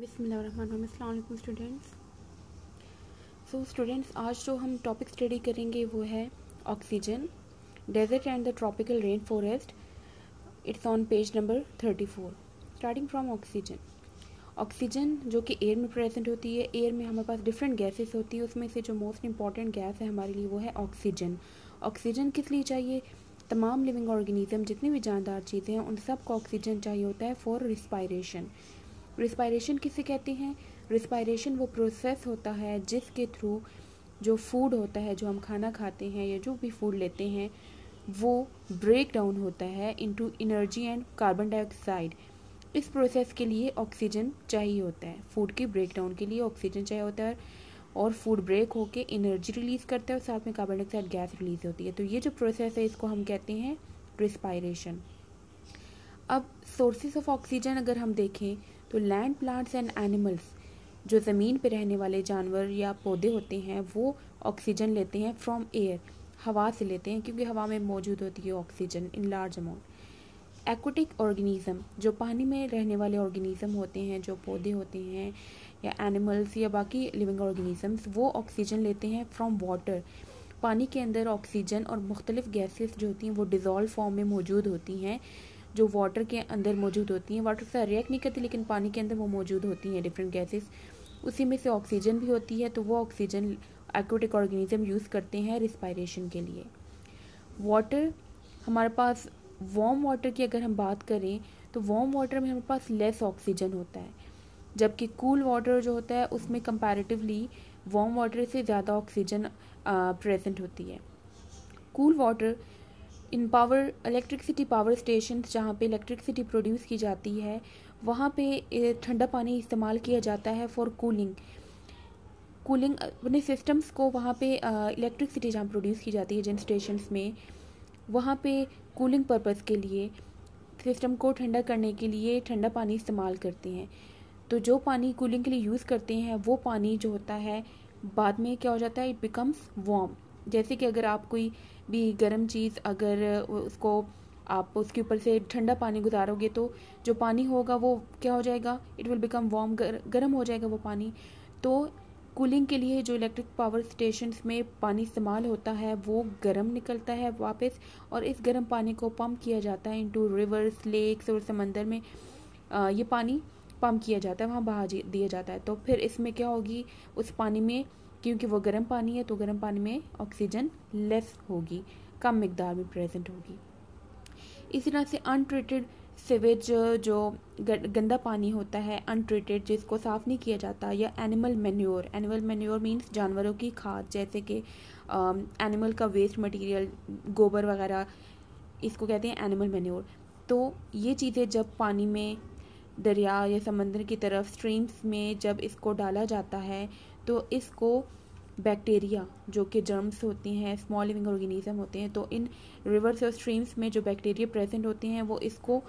बिस्मिल्लाहिर्रहमानिर्रहीम। अस्सलाम वालेकुम स्टूडेंट्स। स्टूडेंट्स, आज जो हम टॉपिक स्टडी करेंगे वो है oxygen, desert and the tropical rain forest. It's on page number 34। Starting from oxygen. Oxygen जो कि एयर में प्रेजेंट होती है। एयर में हमारे पास डिफरेंट गैसेस होती है, उसमें से जो मोस्ट इंपॉर्टेंट गैस है हमारे लिए वो है ऑक्सीजन। ऑक्सीजन किस लिए चाहिए? तमाम लिविंग ऑर्गेनिज्म, जितनी भी जानदार चीज़ें हैं, उन सब को ऑक्सीजन चाहिए होता है फॉर रिस्पायरेशन। रिस्पायरेशन किसे कहते हैं? रिस्पायरेशन वो प्रोसेस होता है जिसके थ्रू जो फूड होता है, जो हम खाना खाते हैं या जो भी फूड लेते हैं, वो ब्रेक डाउन होता है into energy and carbon dioxide. इस प्रोसेस के लिए ऑक्सीजन चाहिए होता है। फूड की ब्रेक डाउन के लिए ऑक्सीजन चाहिए होता है और फूड ब्रेक होके एनर्जी रिलीज़ करता है और साथ में कार्बन डाइऑक्साइड गैस रिलीज़ होती है। तो ये जो प्रोसेस है इसको हम कहते हैं रिस्पायरेशन। अब सोर्सेस ऑफ ऑक्सीजन अगर हम देखें तो लैंड प्लांट्स एंड एनिमल्स, जो ज़मीन पे रहने वाले जानवर या पौधे होते हैं, वो ऑक्सीजन लेते हैं फ्रॉम एयर, हवा से लेते हैं, क्योंकि हवा में मौजूद होती है oxygen in large amount. Aquatic organism, जो पानी में रहने वाले ऑर्गेनिज्म होते हैं, जो पौधे होते हैं या एनिमल्स या बाकी लिविंग ऑर्गेनिजम्स, वो ऑक्सीजन लेते हैं फ्रॉम वाटर। पानी के अंदर ऑक्सीजन और मुख्तलिफ गैसेस जो होती हैं वो डिज़ोल्व फॉर्म में मौजूद होती हैं, जो वाटर के अंदर मौजूद होती हैं। वाटर से रिएक्ट नहीं करती लेकिन पानी के अंदर वो मौजूद होती हैं डिफरेंट गैसेस, उसी में से ऑक्सीजन भी होती है। तो वो ऑक्सीजन एक्वेटिक ऑर्गेनिज्म यूज़ करते हैं रिस्पायरेशन के लिए। वाटर, हमारे पास वार्म वाटर की अगर हम बात करें तो वार्म वाटर में हमारे पास लेस ऑक्सीजन होता है, जबकि कूल वाटर जो होता है उसमें कंपैरेटिवली वार्म वाटर से ज़्यादा ऑक्सीजन प्रेजेंट होती है। Cool water in power electricity power station, जहाँ पे इलेक्ट्रिसिटी प्रोड्यूस की जाती है, वहाँ पे ठंडा पानी इस्तेमाल किया जाता है फॉर कूलिंग अपने सिस्टम्स को। वहाँ पे इलेक्ट्रिसिटी जहाँ प्रोड्यूस की जाती है जिन स्टेशंस में, वहाँ पे कूलिंग पर्पज़ के लिए, सिस्टम को ठंडा करने के लिए ठंडा पानी इस्तेमाल करते हैं। तो जो पानी कूलिंग के लिए यूज़ करते हैं वो पानी जो होता है बाद में क्या हो जाता है, इट बिकम्स वार्म। जैसे कि अगर आप कोई भी गर्म चीज़, अगर उसको आप उसके ऊपर से ठंडा पानी गुजारोगे तो जो पानी होगा वो क्या हो जाएगा, इट विल बिकम वार्म, गर्म हो जाएगा वो पानी। तो कूलिंग के लिए जो इलेक्ट्रिक पावर स्टेशंस में पानी इस्तेमाल होता है वो गर्म निकलता है वापस, और इस गर्म पानी को पंप किया जाता है इनटू रिवर्स, लेक्स और समंदर में। ये पानी पंप किया जाता है, वहाँ बहा दिया जाता है। तो फिर इसमें क्या होगी, उस पानी में, क्योंकि वो गर्म पानी है तो गर्म पानी में ऑक्सीजन लेस होगी, कम मिकदार में प्रेजेंट होगी। इसी तरह से अनट्रीटेड सीवेज, जो गंदा पानी होता है अनट्रीटेड, जिसको साफ़ नहीं किया जाता, या एनिमल मैन्योर मीन्स जानवरों की खाद, जैसे कि एनिमल का वेस्ट मटेरियल, गोबर वगैरह, इसको कहते हैं एनिमल मैन्योर। तो ये चीज़ें जब पानी में, दरिया या समंदर की तरफ, स्ट्रीम्स में जब इसको डाला जाता है तो इसको बैक्टीरिया, जो कि जर्म्स होते हैं, स्मॉल लिविंग ऑर्गेनिज्म होते हैं, तो इन रिवर्स और स्ट्रीम्स में जो बैक्टीरिया प्रेजेंट होते हैं वो इसको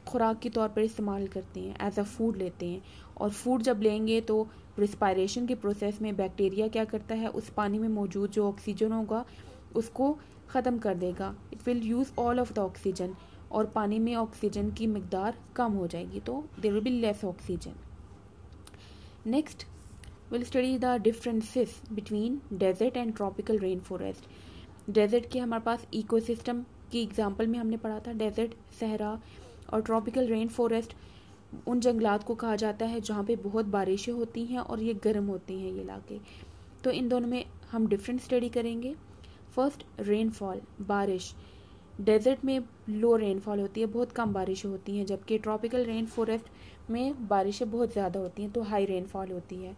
खुराक के तौर पर इस्तेमाल करते हैं, एज अ फूड लेते हैं। और फूड जब लेंगे तो रिस्पायरेशन के प्रोसेस में बैक्टीरिया क्या करता है, उस पानी में मौजूद जो ऑक्सीजन होगा उसको ख़त्म कर देगा। It will use all of the oxygen, और पानी में ऑक्सीजन की मिकदार कम हो जाएगी, तो there will be less oxygen. Next will study the differences between desert and tropical rain forest. Desert के हमारे पास इकोसिस्टम की एग्जांपल में हमने पढ़ा था, डेजर्ट सहरा, और ट्रॉपिकल रेन फॉरेस्ट उन जंगलात को कहा जाता है जहाँ पे बहुत बारिशें होती हैं और ये गर्म होते हैं ये इलाके। तो इन दोनों में हम डिफरेंट स्टडी करेंगे। फर्स्ट, रेनफॉल, बारिश। डेजर्ट में लो रेनफॉल होती है, बहुत कम बारिशें होती हैं, जबकि ट्रॉपिकल रेन फॉरेस्ट में बारिशें बहुत ज़्यादा होती हैं, तो हाई रेनफॉल होती है।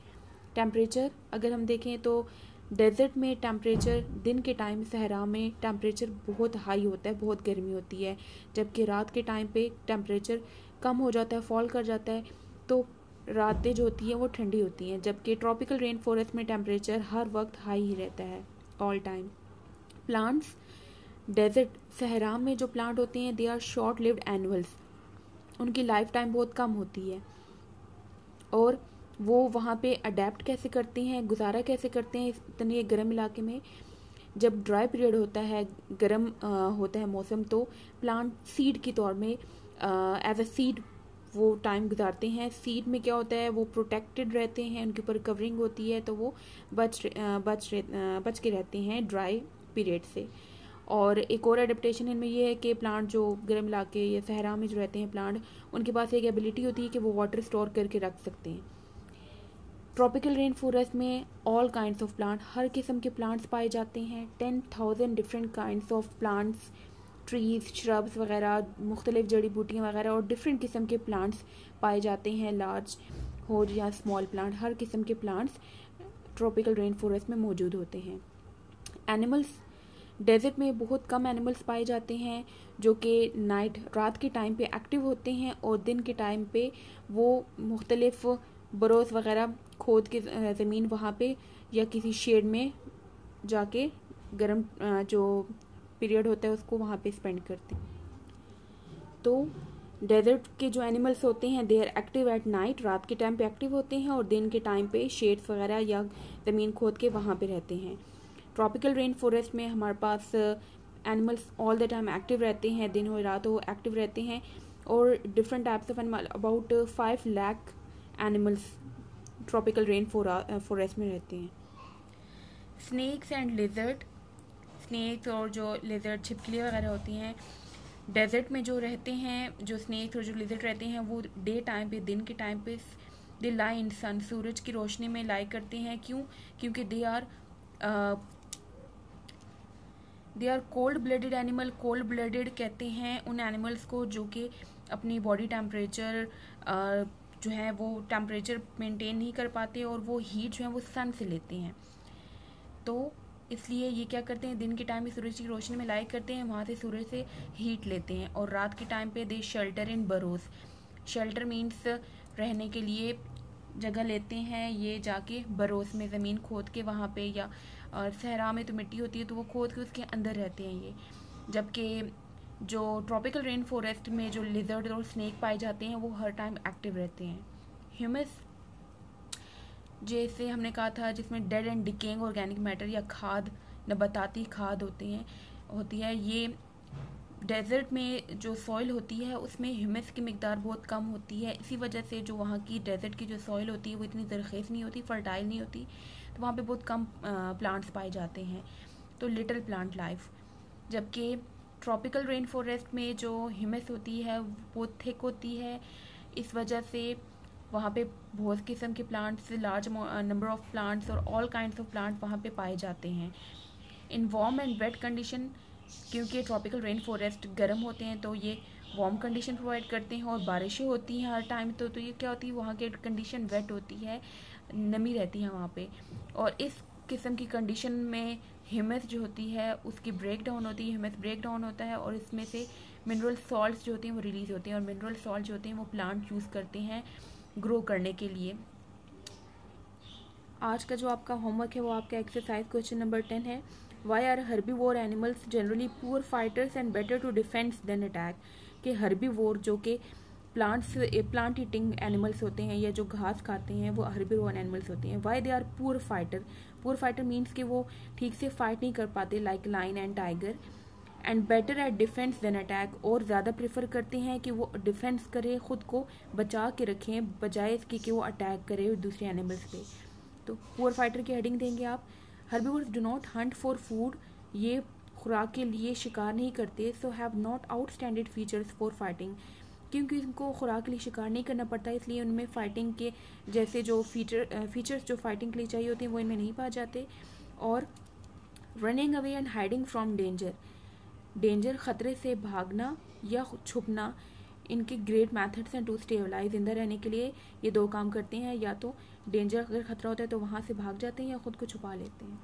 टेम्परेचर अगर हम देखें तो डेजर्ट में टेम्परेचर दिन के टाइम, सहरा में टेम्परेचर बहुत हाई होता है, बहुत गर्मी होती है, जबकि रात के टाइम पे टेम्परेचर कम हो जाता है, फॉल कर जाता है, तो रातें जो होती हैं वो ठंडी होती हैं। जबकि ट्रॉपिकल रेन फॉरेस्ट में टेम्परेचर हर वक्त हाई ही रहता है, ऑल टाइम। प्लांट्स, डेजर्ट सहरा में जो प्लांट होते हैं they are short lived animals, उनकी लाइफ टाइम बहुत कम होती है, और वो वहाँ पे अडेप्ट कैसे करते हैं, गुजारा कैसे करते हैं इतने गर्म इलाके में। जब ड्राई पीरियड होता है, गर्म होता है मौसम, तो प्लांट सीड के तौर में एज अ सीड वो टाइम गुजारते हैं। सीड में क्या होता है, वो प्रोटेक्टेड रहते हैं, उनके ऊपर कवरिंग होती है, तो वो बच के रहते हैं ड्राई पीरियड से। और एक और एडेप्टेशन इनमें ये है कि प्लांट जो गर्म इलाके या सहरा में जो रहते हैं प्लांट, उनके पास एक एबिलिटी होती है कि वो वाटर स्टोर करके रख सकते हैं। ट्रॉपिकल रेन फॉरेस्ट में ऑल काइंड्स ऑफ प्लांट, हर किस्म के प्लांट्स पाए जाते हैं। 10,000 different kinds of plants, trees, shrubs वगैरह, मुख्तलिफ जड़ी बूटियाँ वगैरह और डिफरेंट किस्म के प्लांट्स पाए जाते हैं। लार्ज हो या स्मॉल प्लांट, हर किस्म के प्लांट्स ट्रॉपिकल रेन फॉरेस्ट में मौजूद होते हैं। एनिमल्स, डेजर्ट में बहुत कम एनिमल्स पाए जाते हैं जो कि रात के टाइम पे एक्टिव होते हैं, और दिन के टाइम पे वो मुख्तलिफ बरोस वगैरह खोद के ज़मीन वहाँ पे या किसी शेड में जाके गर्म जो पीरियड होता है उसको वहाँ पे स्पेंड करते हैं। तो डेजर्ट के जो एनिमल्स होते हैं they are active at night, रात के टाइम पे एक्टिव होते हैं, और दिन के टाइम पे शेड्स वगैरह या ज़मीन खोद के वहाँ पे रहते हैं। ट्रॉपिकल रेन फॉरेस्ट में हमारे पास animals all the time active रहते हैं, दिन हो रात हो एक्टिव रहते हैं, और different types of animal, about 5 lakh animals tropical rain forest में रहते हैं। स्नेक्स एंड लिजर्ड, स्नेक्स और जो लिजर्ड छिपकलियाँ वगैरह होती हैं, डेजर्ट में जो रहते हैं, जो स्नेक्स और जो लिजर्ड रहते हैं वो डे टाइम पे, दिन के टाइम पे दे लाई इन सन, सूरज की रोशनी में लाई करते हैं। क्यों? क्योंकि they are cold blooded animal. Cold blooded कहते हैं उन एनिमल्स को जो कि अपनी बॉडी टेम्परेचर जो है वो टेम्परेचर मेंटेन नहीं कर पाते, और वो हीट जो है वो सन से लेते हैं। तो इसलिए ये क्या करते हैं, दिन के टाइम में सूरज की रोशनी में लाइट करते हैं, वहाँ से सूरज से हीट लेते हैं, और रात के टाइम पे दे शेल्टर इन बरोज। शेल्टर मीन्स रहने के लिए जगह लेते हैं ये जाके बरोज में, ज़मीन खोद के वहाँ पे, या सहरा में तो मिट्टी होती है तो वो खोद के उसके अंदर रहते हैं ये। जबकि जो ट्रॉपिकल रेन फॉरेस्ट में जो लिजर्ड और स्नेक पाए जाते हैं वो हर टाइम एक्टिव रहते हैं। ह्यूमस, जैसे हमने कहा था, जिसमें dead and decaying organic matter या खाद, नबाताती खाद होती है। ये डेजर्ट में जो सॉइल होती है उसमें ह्यूमस की मिकदार बहुत कम होती है। इसी वजह से जो वहाँ की डेजर्ट की जो सॉइल होती है वो इतनी ज़रख़ेज़ नहीं होती, फर्टाइल नहीं होती, तो वहाँ पे बहुत कम प्लांट्स पाए जाते हैं, तो लिटिल प्लांट लाइफ। जबकि ट्रॉपिकल रेन फॉरेस्ट में जो ह्यूमस होती है वो थिक होती है, इस वजह से वहाँ पे बहुत किस्म के plants, large number of plants और ऑल काइंड्स ऑफ प्लांट वहाँ पे पाए जाते हैं। In warm and wait condition, क्योंकि ट्रॉपिकल रेन फॉरेस्ट गर्म होते हैं तो ये वार्म कंडीशन प्रोवाइड करते हैं, और बारिशें होती हैं हर टाइम, तो ये क्या होती है, वहाँ की कंडीशन वेट होती है, नमी रहती है वहाँ पे, और इस किस्म की कंडीशन में ह्यूमस जो होती है उसकी ब्रेक डाउन होती है, ह्यूमस ब्रेक डाउन होता है, और इसमें से मिनरल सॉल्ट्स जो होते हैं वो रिलीज होते हैं, और मिनरल सॉल्ट जो होते हैं वो प्लांट यूज़ करते हैं ग्रो करने के लिए। आज का जो आपका होमवर्क है वो आपका एक्सरसाइज क्वेश्चन नंबर 10 है। Why are herbivore animals generally poor fighters and better to defence than attack. कि हर्बीवोर जो कि प्लांट ईटिंग एनिमल्स होते हैं या जो घास खाते हैं वो हर्बीवोर एनिमल्स होते हैं। Why they are poor fighter, poor fighter means कि वो ठीक से फाइट नहीं कर पाते, like lion and tiger, and better at defence than attack, और ज़्यादा प्रेफर करते हैं कि वो डिफेंस करे, ख़ुद को बचा के रखें बजाय इसके कि वो अटैक करे दूसरे एनिमल्स पे। तो पुअर फाइटर की हेडिंग देंगे आप। Herbivores do not hunt for food, ये खुराक के लिए शिकार नहीं करते। So have not outstanding features for fighting, क्योंकि इनको खुराक के लिए शिकार नहीं करना पड़ता, इसलिए उनमें फाइटिंग के जैसे जो फीचर्स जो फाइटिंग के लिए चाहिए होते हैं वो इनमें नहीं पाए जाते। और running away and hiding from danger, ख़तरे से भागना या छुपना, इनके ग्रेट मेथड्स हैं टू स्टे अलाइव, जिंदा रहने के लिए ये दो काम करते हैं, या तो डेंजर अगर ख़तरा होता है तो वहाँ से भाग जाते हैं या ख़ुद को छुपा लेते हैं।